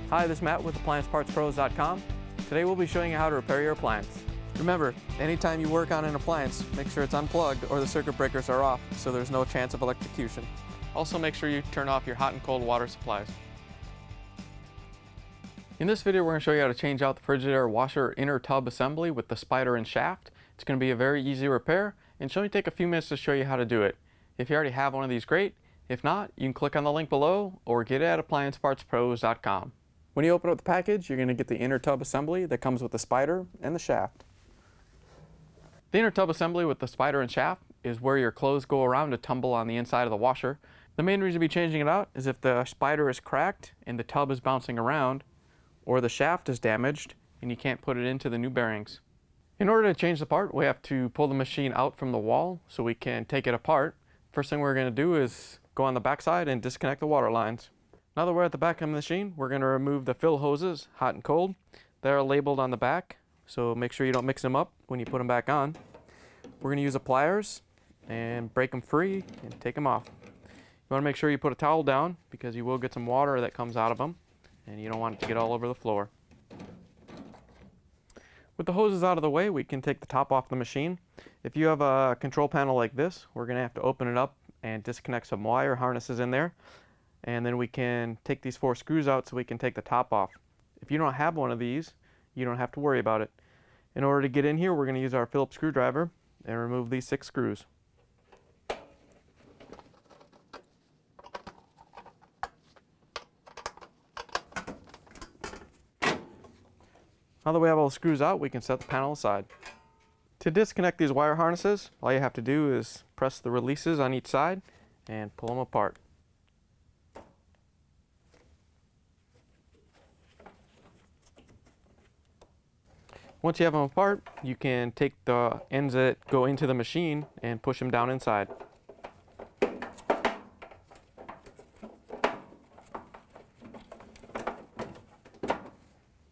Hi, this is Matt with AppliancePartsPros.com. Today we'll be showing you how to repair your appliance. Remember, anytime you work on an appliance, make sure it's unplugged or the circuit breakers are off so there's no chance of electrocution. Also make sure you turn off your hot and cold water supplies. In this video we're going to show you how to change out the Frigidaire washer inner tub assembly with the spider and shaft. It's going to be a very easy repair and should only take a few minutes to show you how to do it. If you already have one of these, great. If not, you can click on the link below or get it at AppliancePartsPros.com. When you open up the package, you're going to get the inner tub assembly that comes with the spider and the shaft. The inner tub assembly with the spider and shaft is where your clothes go around to tumble on the inside of the washer. The main reason to be changing it out is if the spider is cracked and the tub is bouncing around, or the shaft is damaged and you can't put it into the new bearings. In order to change the part, we have to pull the machine out from the wall so we can take it apart. First thing we're going to do is go on the back side and disconnect the water lines. Now that we're at the back of the machine, we're going to remove the fill hoses, hot and cold. They're labeled on the back, so make sure you don't mix them up when you put them back on. We're going to use the pliers and break them free and take them off. You want to make sure you put a towel down because you will get some water that comes out of them and you don't want it to get all over the floor. With the hoses out of the way, we can take the top off the machine. If you have a control panel like this, we're going to have to open it up and disconnect some wire harnesses in there. And then we can take these 4 screws out so we can take the top off. If you don't have one of these, you don't have to worry about it. In order to get in here, we're going to use our Phillips screwdriver and remove these 6 screws. Now that we have all the screws out, we can set the panel aside. To disconnect these wire harnesses, all you have to do is press the releases on each side and pull them apart. Once you have them apart, you can take the ends that go into the machine and push them down inside.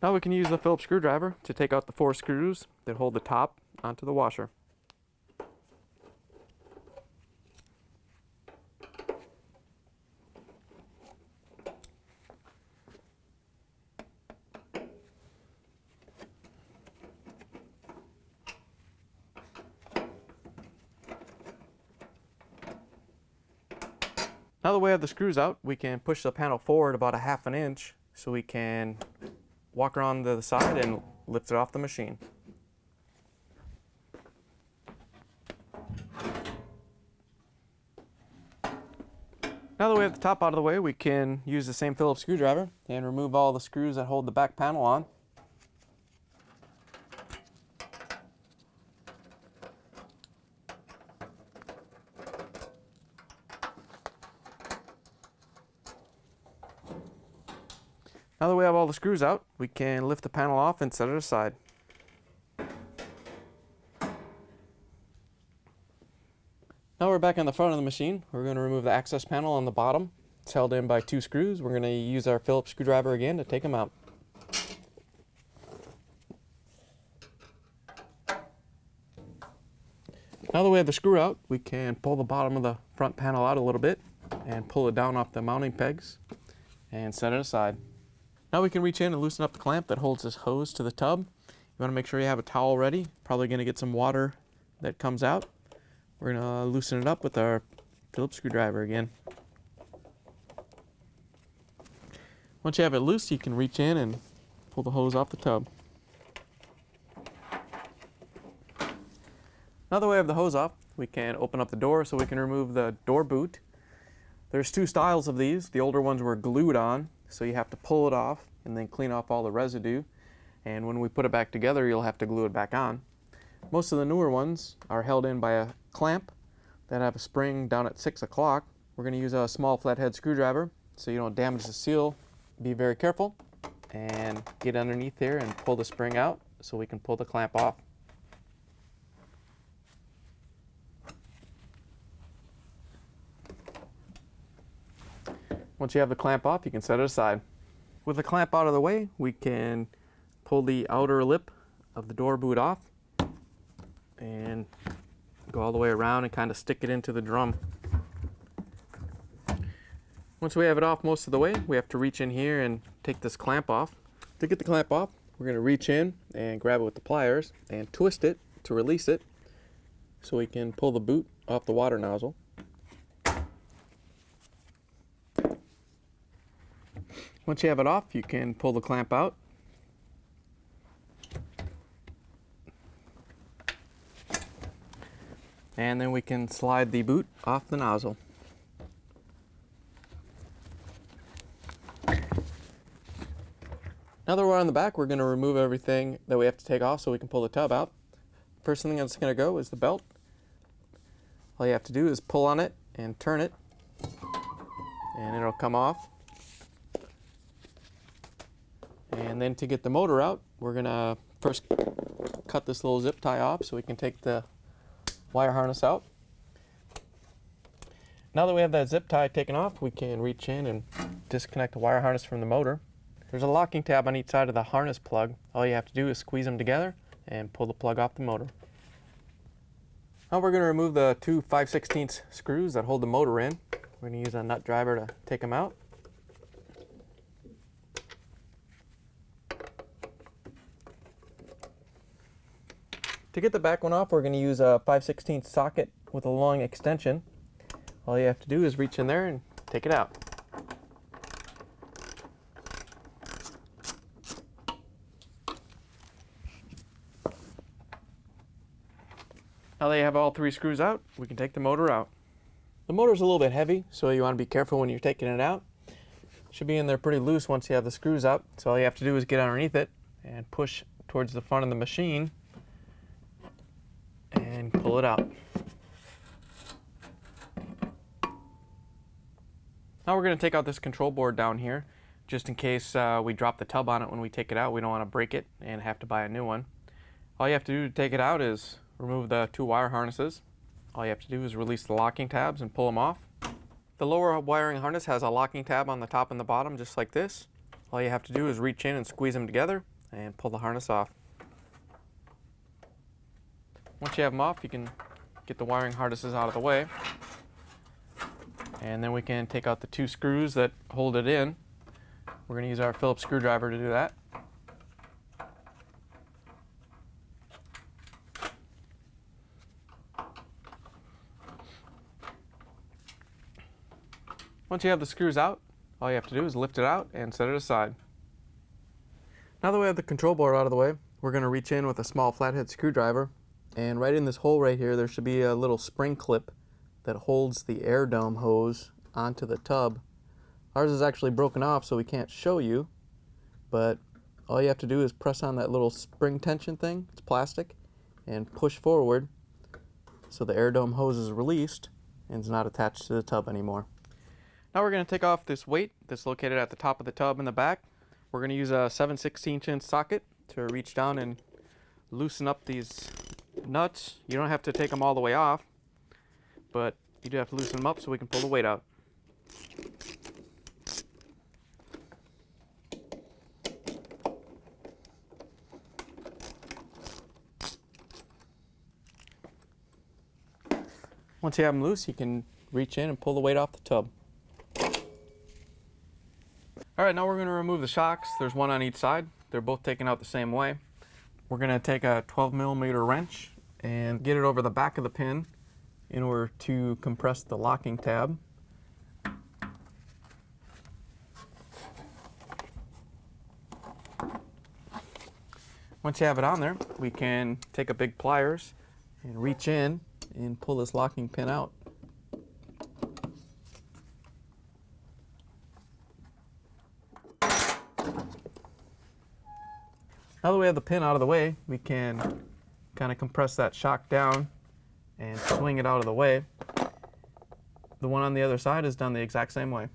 Now we can use the Phillips screwdriver to take out the 4 screws that hold the top onto the washer. Now that we have the screws out, we can push the panel forward about a ½ an inch so we can walk around to the side and lift it off the machine. Now that we have the top out of the way, we can use the same Phillips screwdriver and remove all the screws that hold the back panel on. Now that we have all the screws out, we can lift the panel off and set it aside. Now we're back on the front of the machine. We're going to remove the access panel on the bottom. It's held in by 2 screws. We're going to use our Phillips screwdriver again to take them out. Now that we have the screw out, we can pull the bottom of the front panel out a little bit and pull it down off the mounting pegs and set it aside. Now we can reach in and loosen up the clamp that holds this hose to the tub. You want to make sure you have a towel ready. Probably going to get some water that comes out. We're going to loosen it up with our Phillips screwdriver again. Once you have it loose, you can reach in and pull the hose off the tub. Now that we have the hose off, we can open up the door so we can remove the door boot. There's 2 styles of these. The older ones were glued on, so you have to pull it off and then clean off all the residue. And when we put it back together, you'll have to glue it back on. Most of the newer ones are held in by a clamp that have a spring down at 6 o'clock. We're going to use a small flathead screwdriver so you don't damage the seal. Be very careful and get underneath here and pull the spring out so we can pull the clamp off. Once you have the clamp off, you can set it aside. With the clamp out of the way, we can pull the outer lip of the door boot off and go all the way around and kind of stick it into the drum. Once we have it off most of the way, we have to reach in here and take this clamp off. To get the clamp off, we're going to reach in and grab it with the pliers and twist it to release it so we can pull the boot off the water nozzle. Once you have it off, you can pull the clamp out. And then we can slide the boot off the nozzle. Now that we're on the back, we're going to remove everything that we have to take off so we can pull the tub out. First thing that's going to go is the belt. All you have to do is pull on it and turn it, and it'll come off. And then to get the motor out, we're going to first cut this little zip tie off so we can take the wire harness out. Now that we have that zip tie taken off, we can reach in and disconnect the wire harness from the motor. There's a locking tab on each side of the harness plug. All you have to do is squeeze them together and pull the plug off the motor. Now we're going to remove the two 5/16 screws that hold the motor in. We're going to use a nut driver to take them out. To get the back one off, we're going to use a 5/16 socket with a long extension. All you have to do is reach in there and take it out. Now that you have all three screws out, we can take the motor out. The motor's a little bit heavy, so you want to be careful when you're taking it out. It should be in there pretty loose once you have the screws up, so all you have to do is get underneath it and push towards the front of the machine and pull it out. Now we're going to take out this control board down here, just in case we drop the tub on it when we take it out. We don't want to break it and have to buy a new one. All you have to do to take it out is remove the two wire harnesses. All you have to do is release the locking tabs and pull them off. The lower wiring harness has a locking tab on the top and the bottom, just like this. All you have to do is reach in and squeeze them together and pull the harness off. Once you have them off, you can get the wiring harnesses out of the way. And then we can take out the two screws that hold it in. We're going to use our Phillips screwdriver to do that. Once you have the screws out, all you have to do is lift it out and set it aside. Now that we have the control board out of the way, we're going to reach in with a small flathead screwdriver, and right in this hole right here there should be a little spring clip that holds the air dome hose onto the tub. Ours is actually broken off, so we can't show you, but all you have to do is press on that little spring tension thing, it's plastic, and push forward so the air dome hose is released and is not attached to the tub anymore. Now we're going to take off this weight that's located at the top of the tub in the back. We're going to use a 7/16" socket to reach down and loosen up these nuts. You don't have to take them all the way off, but you do have to loosen them up so we can pull the weight out. Once you have them loose, you can reach in and pull the weight off the tub. Alright, now we're going to remove the shocks. There's one on each side. They're both taken out the same way. We're going to take a 12mm wrench and get it over the back of the pin in order to compress the locking tab. Once you have it on there, we can take a big pliers and reach in and pull this locking pin out. Now that we have the pin out of the way, we can kind of compress that shock down and swing it out of the way. The one on the other side is done the exact same way.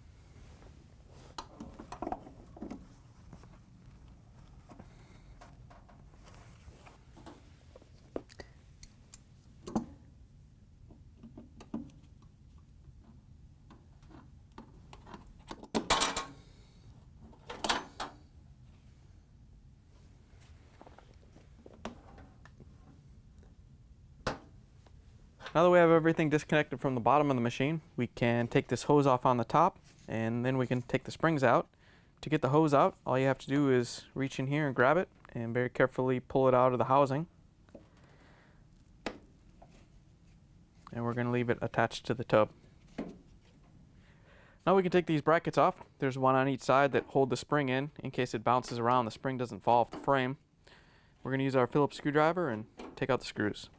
Now that we have everything disconnected from the bottom of the machine, we can take this hose off on the top and then we can take the springs out. To get the hose out, all you have to do is reach in here and grab it and very carefully pull it out of the housing. And we're going to leave it attached to the tub. Now we can take these brackets off. There's one on each side that hold the spring in case it bounces around, the spring doesn't fall off the frame. We're going to use our Phillips screwdriver and take out the screws.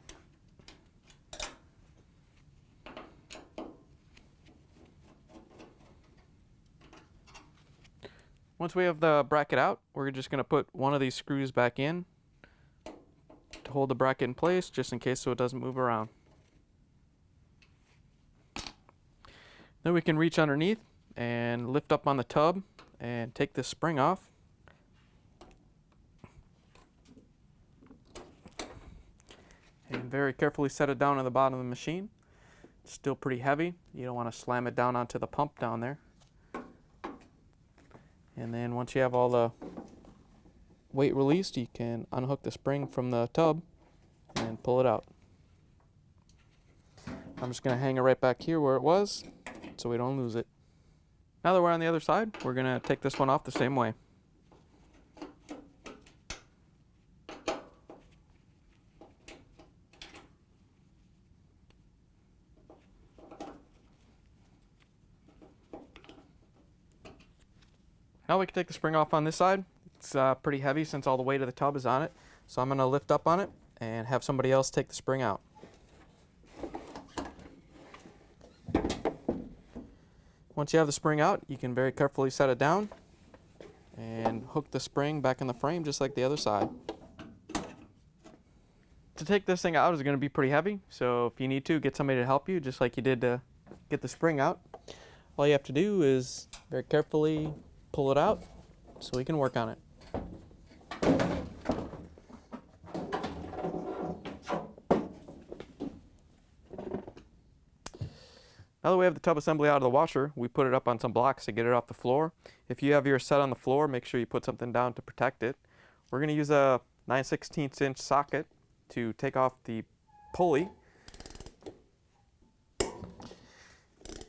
Once we have the bracket out, we're just going to put one of these screws back in to hold the bracket in place, just in case so it doesn't move around. Then we can reach underneath and lift up on the tub and take this spring off. And very carefully set it down on the bottom of the machine. It's still pretty heavy. You don't want to slam it down onto the pump down there. And then once you have all the weight released, you can unhook the spring from the tub and pull it out. I'm just going to hang it right back here where it was so we don't lose it. Now that we're on the other side, we're going to take this one off the same way. Now we can take the spring off on this side. It's pretty heavy since all the weight of the tub is on it. So I'm going to lift up on it and have somebody else take the spring out. Once you have the spring out, you can very carefully set it down and hook the spring back in the frame just like the other side. To take this thing out is going to be pretty heavy, so if you need to, get somebody to help you just like you did to get the spring out. All you have to do is very carefully pull it out so we can work on it. Now that we have the tub assembly out of the washer, we put it up on some blocks to get it off the floor. If you have yours set on the floor, make sure you put something down to protect it. We're going to use a 9/16 inch socket to take off the pulley.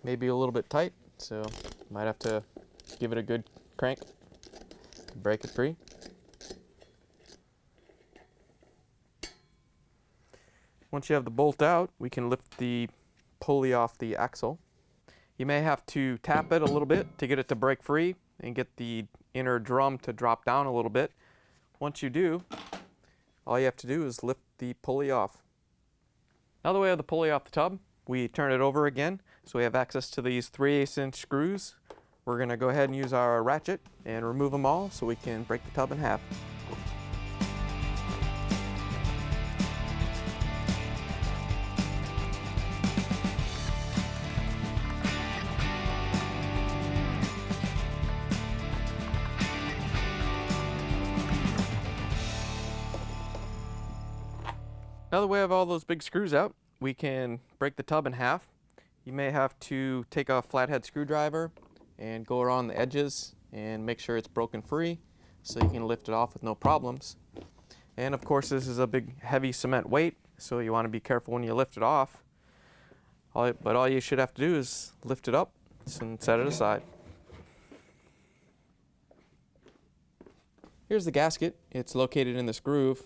Maybe a little bit tight, so might have to give it a good crank, break it free. Once you have the bolt out, we can lift the pulley off the axle. You may have to tap it a little bit to get it to break free and get the inner drum to drop down a little bit. Once you do, all you have to do is lift the pulley off. Now that we have the pulley off the tub, we turn it over again so we have access to these 3/8 inch screws. We're going to go ahead and use our ratchet and remove them all so we can break the tub in half. Now that we have all those big screws out, we can break the tub in half. You may have to take a flathead screwdriver and go around the edges and make sure it's broken free so you can lift it off with no problems. And of course, this is a big heavy cement weight, so you want to be careful when you lift it off. But all you should have to do is lift it up and set it aside. Here's the gasket. It's located in this groove.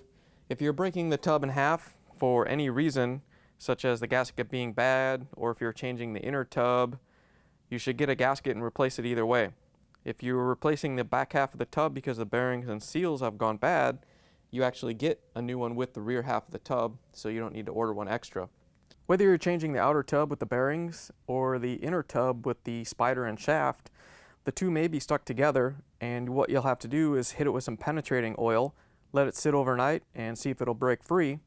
If you're breaking the tub in half for any reason, such as the gasket being bad, or if you're changing the inner tub, you should get a gasket and replace it either way. If you're replacing the back half of the tub because the bearings and seals have gone bad, you actually get a new one with the rear half of the tub, so you don't need to order one extra. Whether you're changing the outer tub with the bearings or the inner tub with the spider and shaft, the two may be stuck together, and what you'll have to do is hit it with some penetrating oil, let it sit overnight, and see if it'll break free.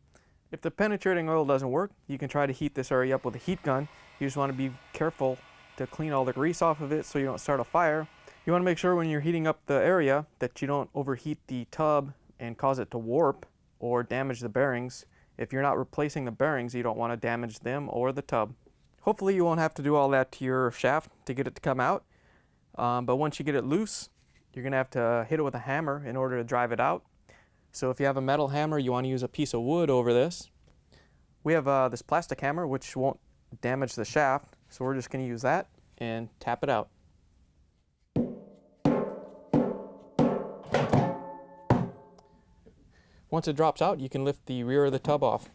If the penetrating oil doesn't work, you can try to heat this area up with a heat gun. You just want to be careful to clean all the grease off of it so you don't start a fire. You want to make sure when you're heating up the area that you don't overheat the tub and cause it to warp or damage the bearings. If you're not replacing the bearings, you don't want to damage them or the tub. Hopefully you won't have to do all that to your shaft to get it to come out. But once you get it loose, you're going to have to hit it with a hammer in order to drive it out. So if you have a metal hammer, you want to use a piece of wood over this. We have this plastic hammer which won't damage the shaft, so we're just going to use that and tap it out. Once it drops out, you can lift the rear of the tub off.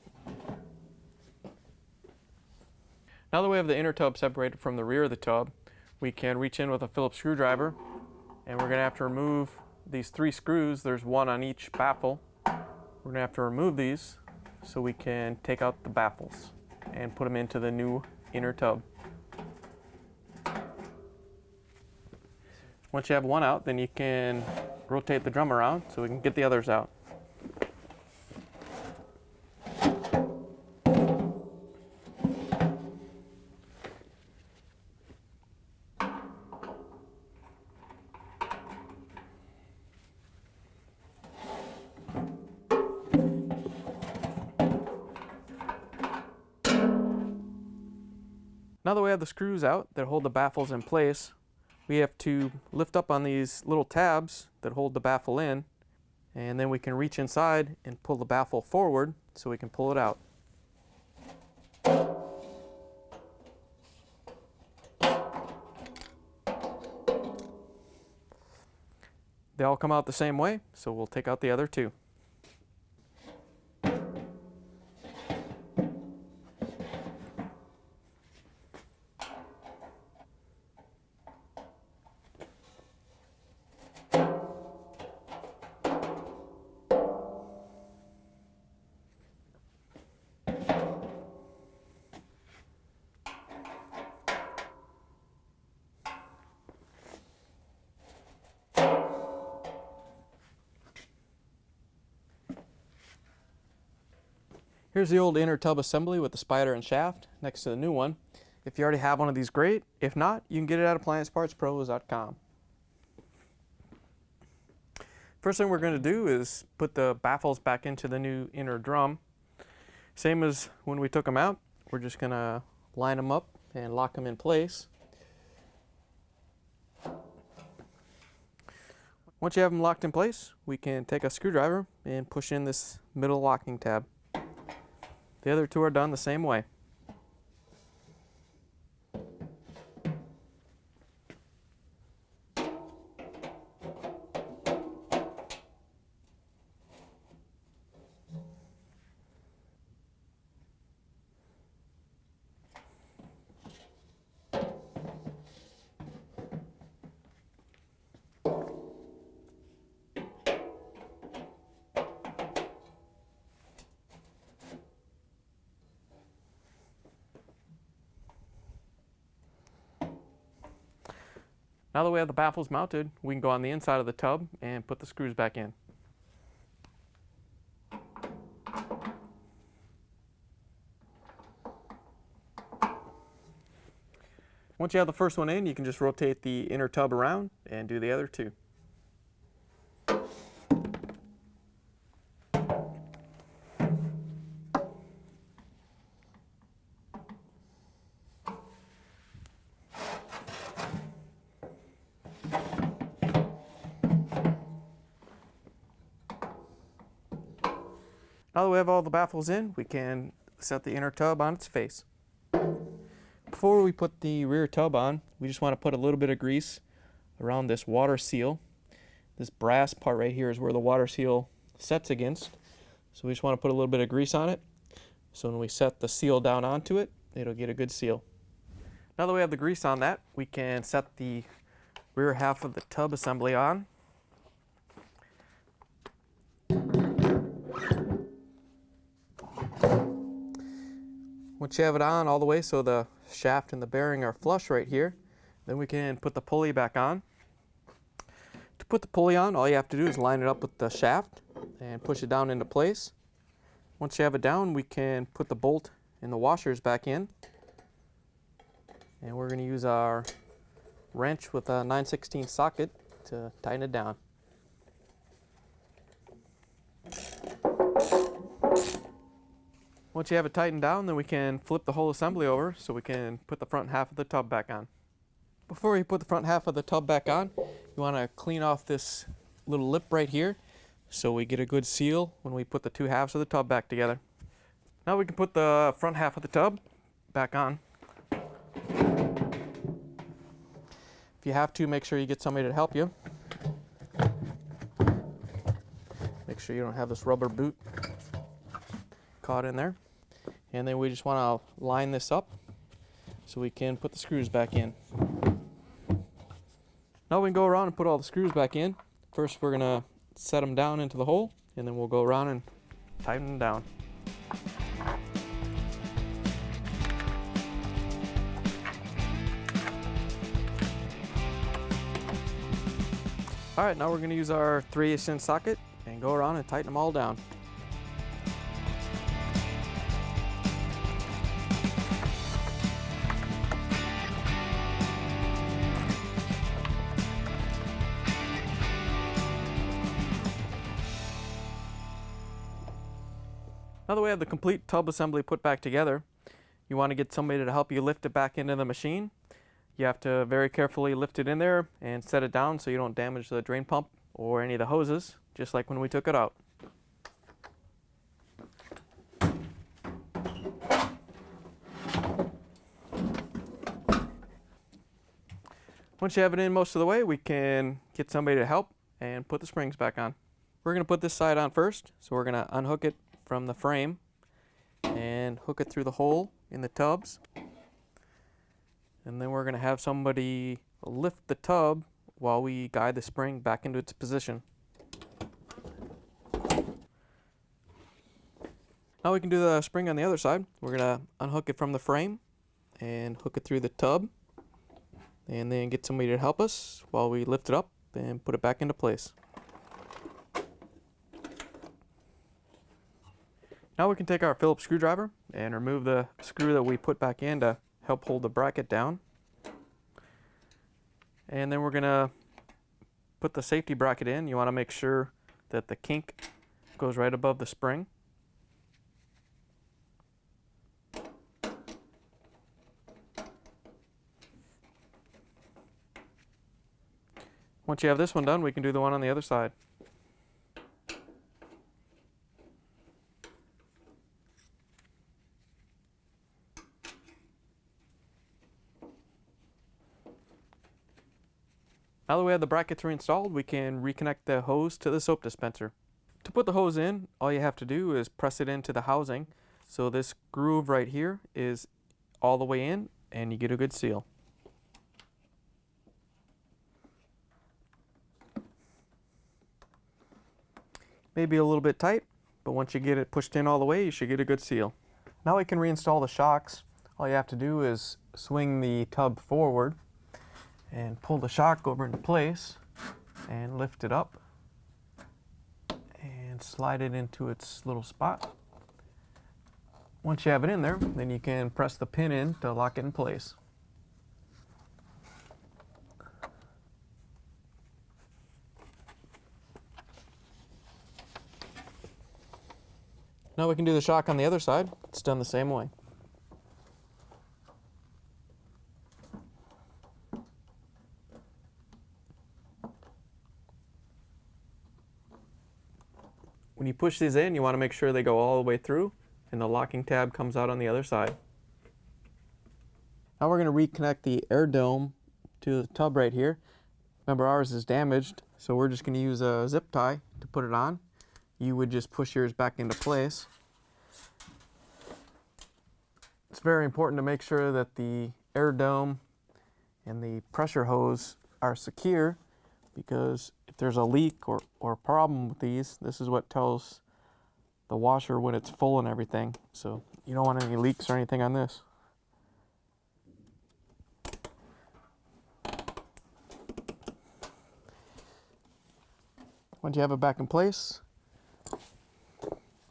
Now that we have the inner tub separated from the rear of the tub, we can reach in with a Phillips screwdriver, and we're going to have to remove these 3 screws. There's one on each baffle. We're going to have to remove these so we can take out the baffles and put them into the new inner tub. Once you have one out, then you can rotate the drum around so we can get the others out. Now that we have the screws out that hold the baffles in place, we have to lift up on these little tabs that hold the baffle in, and then we can reach inside and pull the baffle forward so we can pull it out. They all come out the same way, so we'll take out the other 2. Here's the old inner tub assembly with the spider and shaft next to the new one. If you already have one of these, great. If not, you can get it at appliancepartspros.com. First thing we're going to do is put the baffles back into the new inner drum. Same as when we took them out, we're just going to line them up and lock them in place. Once you have them locked in place, we can take a screwdriver and push in this middle locking tab. The other 2 are done the same way. Now that we have the baffles mounted, we can go on the inside of the tub and put the screws back in. Once you have the first one in, you can just rotate the inner tub around and do the other 2. Now that we have all the baffles in, we can set the inner tub on its face. Before we put the rear tub on, we just want to put a little bit of grease around this water seal. This brass part right here is where the water seal sets against. So we just want to put a little bit of grease on it. So when we set the seal down onto it, it'll get a good seal. Now that we have the grease on that, we can set the rear half of the tub assembly on. Once you have it on all the way so the shaft and the bearing are flush right here, then we can put the pulley back on. To put the pulley on, all you have to do is line it up with the shaft and push it down into place. Once you have it down, we can put the bolt and the washers back in. And we're going to use our wrench with a 9/16 socket to tighten it down. Once you have it tightened down, then we can flip the whole assembly over so we can put the front half of the tub back on. Before we put the front half of the tub back on, you want to clean off this little lip right here so we get a good seal when we put the 2 halves of the tub back together. Now we can put the front half of the tub back on. If you have to, make sure you get somebody to help you. Make sure you don't have this rubber boot caught in there. And then we just want to line this up so we can put the screws back in. Now we can go around and put all the screws back in. First we're going to set them down into the hole, and then we'll go around and tighten them down. Alright, now we're going to use our 3/8" socket and go around and tighten them all down. Now that we have the complete tub assembly put back together, you want to get somebody to help you lift it back into the machine. You have to very carefully lift it in there and set it down so you don't damage the drain pump or any of the hoses, just like when we took it out. Once you have it in most of the way, we can get somebody to help and put the springs back on. We're going to put this side on first, so we're going to unhook it from the frame and hook it through the hole in the tubs. And then we're going to have somebody lift the tub while we guide the spring back into its position. Now we can do the spring on the other side. We're going to unhook it from the frame and hook it through the tub, and then get somebody to help us while we lift it up and put it back into place. Now we can take our Phillips screwdriver and remove the screw that we put back in to help hold the bracket down. And then we're going to put the safety bracket in. You want to make sure that the kink goes right above the spring. Once you have this one done, we can do the one on the other side. Now that we have the brackets reinstalled, we can reconnect the hose to the soap dispenser. To put the hose in, all you have to do is press it into the housing. So this groove right here is all the way in, and you get a good seal. Maybe a little bit tight, but once you get it pushed in all the way, you should get a good seal. Now we can reinstall the shocks. All you have to do is swing the tub forward and pull the shock over into place and lift it up and slide it into its little spot. Once you have it in there, then you can press the pin in to lock it in place. Now we can do the shock on the other side. It's done the same way. When you push these in, you want to make sure they go all the way through and the locking tab comes out on the other side. Now we're going to reconnect the air dome to the tub right here. Remember, ours is damaged, so we're just going to use a zip tie to put it on. You would just push yours back into place. It's very important to make sure that the air dome and the pressure hose are secure, because if there's a leak or a problem with these, this is what tells the washer when it's full and everything. So you don't want any leaks or anything on this. Once you have it back in place,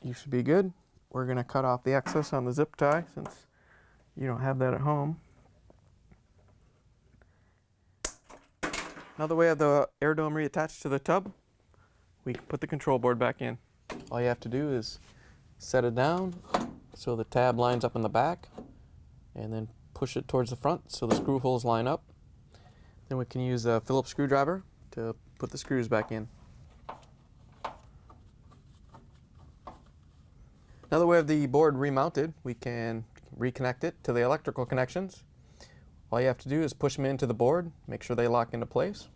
you should be good. We're going to cut off the excess on the zip tie since you don't have that at home. Now that we have the air dome reattached to the tub, we can put the control board back in. All you have to do is set it down so the tab lines up in the back, and then push it towards the front so the screw holes line up. Then we can use a Phillips screwdriver to put the screws back in. Now that we have the board remounted, we can reconnect it to the electrical connections. All you have to do is push them into the board, make sure they lock into place.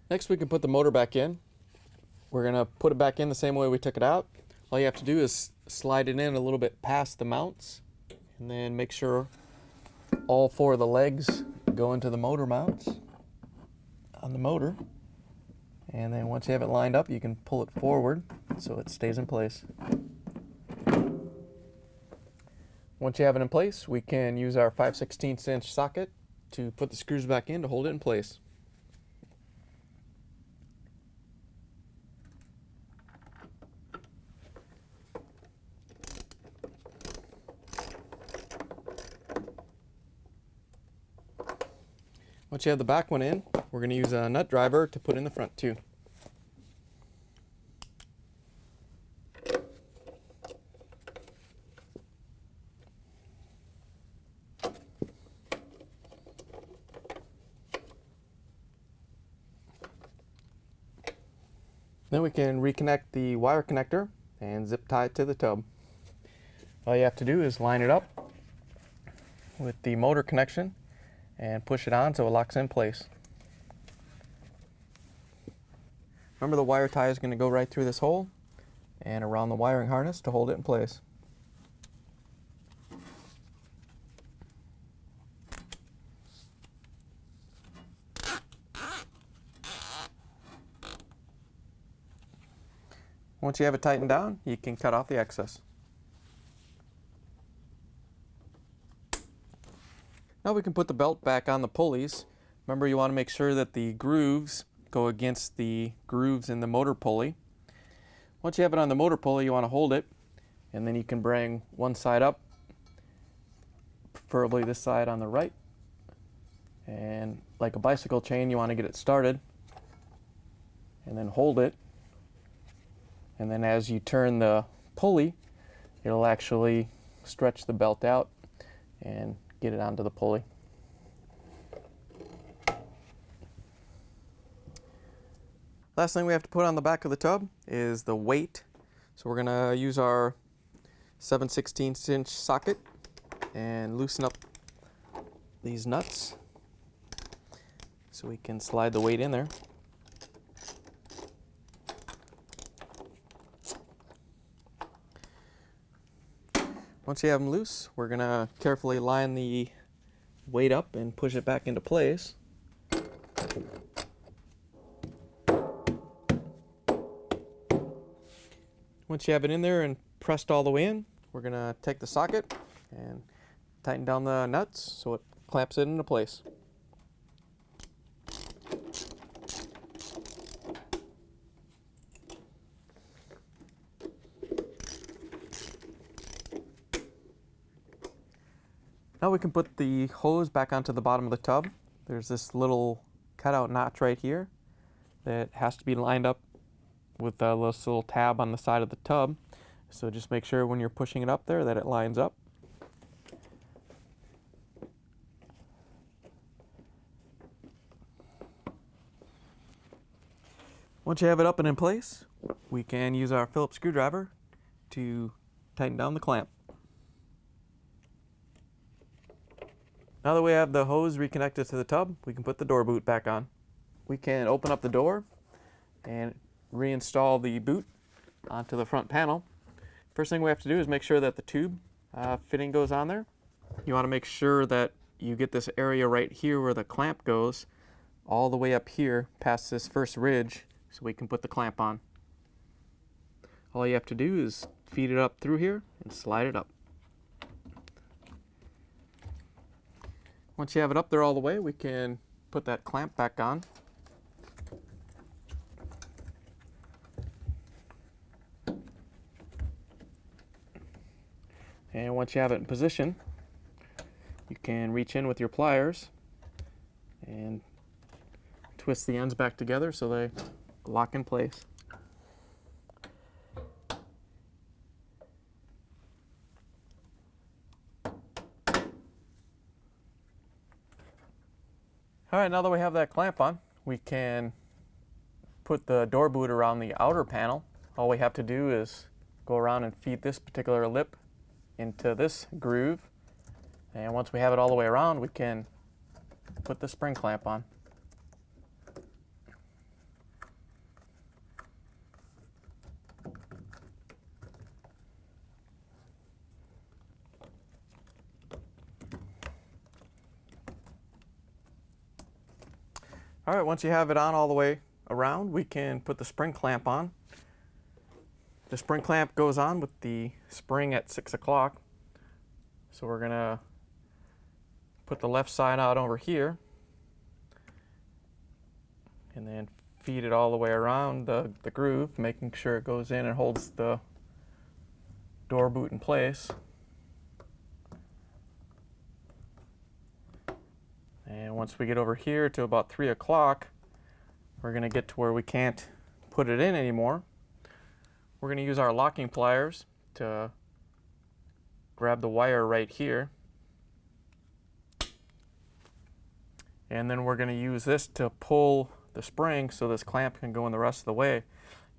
Next we can put the motor back in. We're going to put it back in the same way we took it out. All you have to do is slide it in a little bit past the mounts and then make sure all 4 of the legs go into the motor mounts on the motor. And then once you have it lined up, you can pull it forward so it stays in place. Once you have it in place, we can use our 5/16 inch socket to put the screws back in to hold it in place. Once you have the back one in, we're going to use a nut driver to put in the front too. Then we can reconnect the wire connector and zip tie it to the tub. All you have to do is line it up with the motor connection and push it on so it locks in place. Remember, the wire tie is going to go right through this hole and around the wiring harness to hold it in place. Once you have it tightened down, you can cut off the excess. Now we can put the belt back on the pulleys. Remember, you want to make sure that the grooves go against the grooves in the motor pulley. Once you have it on the motor pulley, you want to hold it, and then you can bring one side up, preferably this side on the right. And like a bicycle chain, you want to get it started, and then hold it. And then as you turn the pulley, it'll actually stretch the belt out and get it onto the pulley. Last thing we have to put on the back of the tub is the weight. So we're going to use our 7/16 inch socket and loosen up these nuts so we can slide the weight in there. Once you have them loose, we're going to carefully line the weight up and push it back into place. Once you have it in there and pressed all the way in, we're going to take the socket and tighten down the nuts so it clamps it into place. Now we can put the hose back onto the bottom of the tub. There's this little cutout notch right here that has to be lined up with this little tab on the side of the tub. So just make sure when you're pushing it up there that it lines up. Once you have it up and in place, we can use our Phillips screwdriver to tighten down the clamp. Now that we have the hose reconnected to the tub, we can put the door boot back on. We can open up the door and reinstall the boot onto the front panel. First thing we have to do is make sure that the tube fitting goes on there. You want to make sure that you get this area right here where the clamp goes all the way up here past this first ridge so we can put the clamp on. All you have to do is feed it up through here and slide it up. Once you have it up there all the way, we can put that clamp back on. And once you have it in position, you can reach in with your pliers and twist the ends back together so they lock in place. Alright, now that we have that clamp on, we can put the door boot around the outer panel. All we have to do is go around and feed this particular lip into this groove. And once we have it all the way around, we can put the spring clamp on. All right, once you have it on all the way around, we can put the spring clamp on. The spring clamp goes on with the spring at 6 o'clock. So we're gonna put the left side out over here and then feed it all the way around the groove, making sure it goes in and holds the door boot in place. And once we get over here to about 3 o'clock, we're going to get to where we can't put it in anymore. We're going to use our locking pliers to grab the wire right here. And then we're going to use this to pull the spring so this clamp can go in the rest of the way.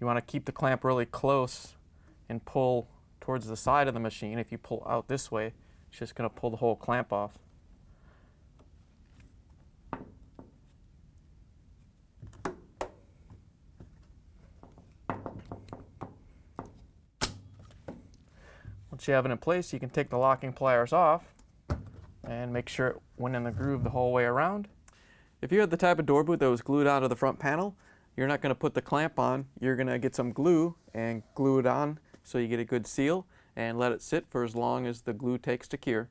You want to keep the clamp really close and pull towards the side of the machine. If you pull out this way, it's just going to pull the whole clamp off. Once you have it in place, you can take the locking pliers off and make sure it went in the groove the whole way around. If you had the type of door boot that was glued onto the front panel, you're not going to put the clamp on. You're going to get some glue and glue it on so you get a good seal and let it sit for as long as the glue takes to cure.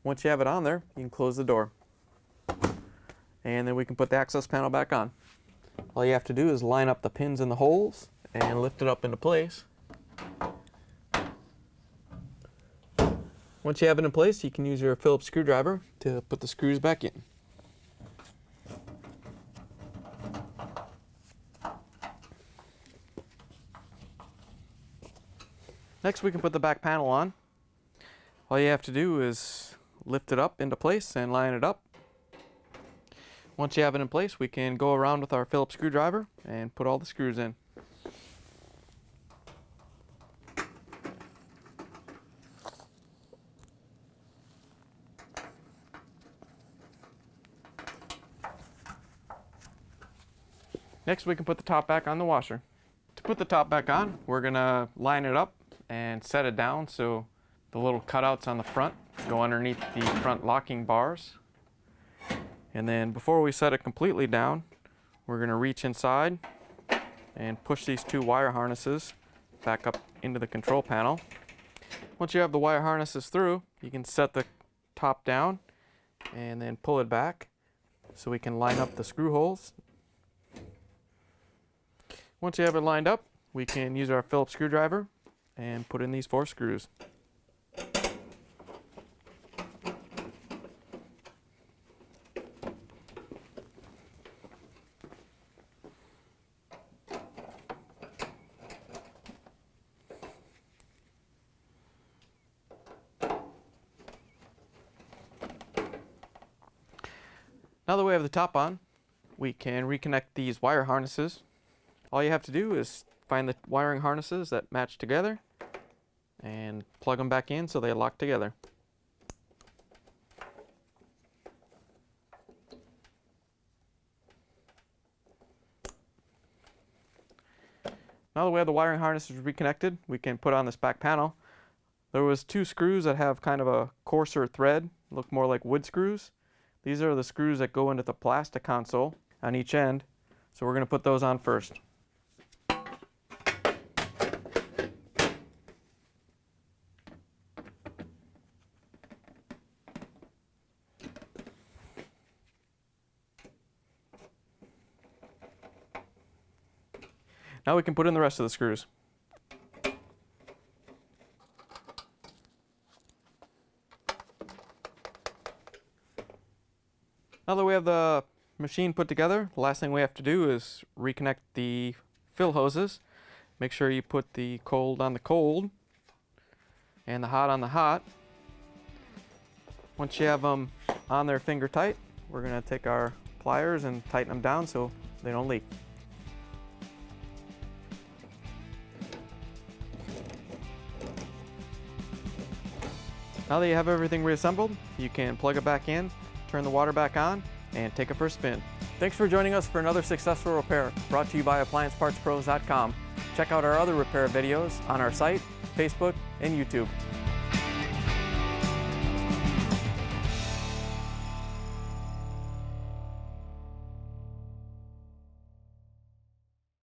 Once you have it on there, you can close the door. And then we can put the access panel back on. All you have to do is line up the pins in the holes and lift it up into place. Once you have it in place, you can use your Phillips screwdriver to put the screws back in. Next, we can put the back panel on. All you have to do is lift it up into place and line it up. Once you have it in place, we can go around with our Phillips screwdriver and put all the screws in. Next, we can put the top back on the washer. To put the top back on, we're going to line it up and set it down so the little cutouts on the front go underneath the front locking bars. And then before we set it completely down, we're going to reach inside and push these two wire harnesses back up into the control panel. Once you have the wire harnesses through, you can set the top down and then pull it back so we can line up the screw holes. Once you have it lined up, we can use our Phillips screwdriver and put in these 4 screws. Now that we have the top on, we can reconnect these wire harnesses. All you have to do is find the wiring harnesses that match together and plug them back in so they lock together. Now that we have the wiring harnesses reconnected, we can put on this back panel. There was 2 screws that have kind of a coarser thread, look more like wood screws. These are the screws that go into the plastic console on each end, so we're going to put those on first. Now we can put in the rest of the screws. Now that we have the machine put together, the last thing we have to do is reconnect the fill hoses. Make sure you put the cold on the cold and the hot on the hot. Once you have them on there finger tight, we're going to take our pliers and tighten them down so they don't leak. Now that you have everything reassembled, you can plug it back in, turn the water back on, and take it for a spin. Thanks for joining us for another successful repair brought to you by AppliancePartsPros.com. Check out our other repair videos on our site, Facebook, and YouTube.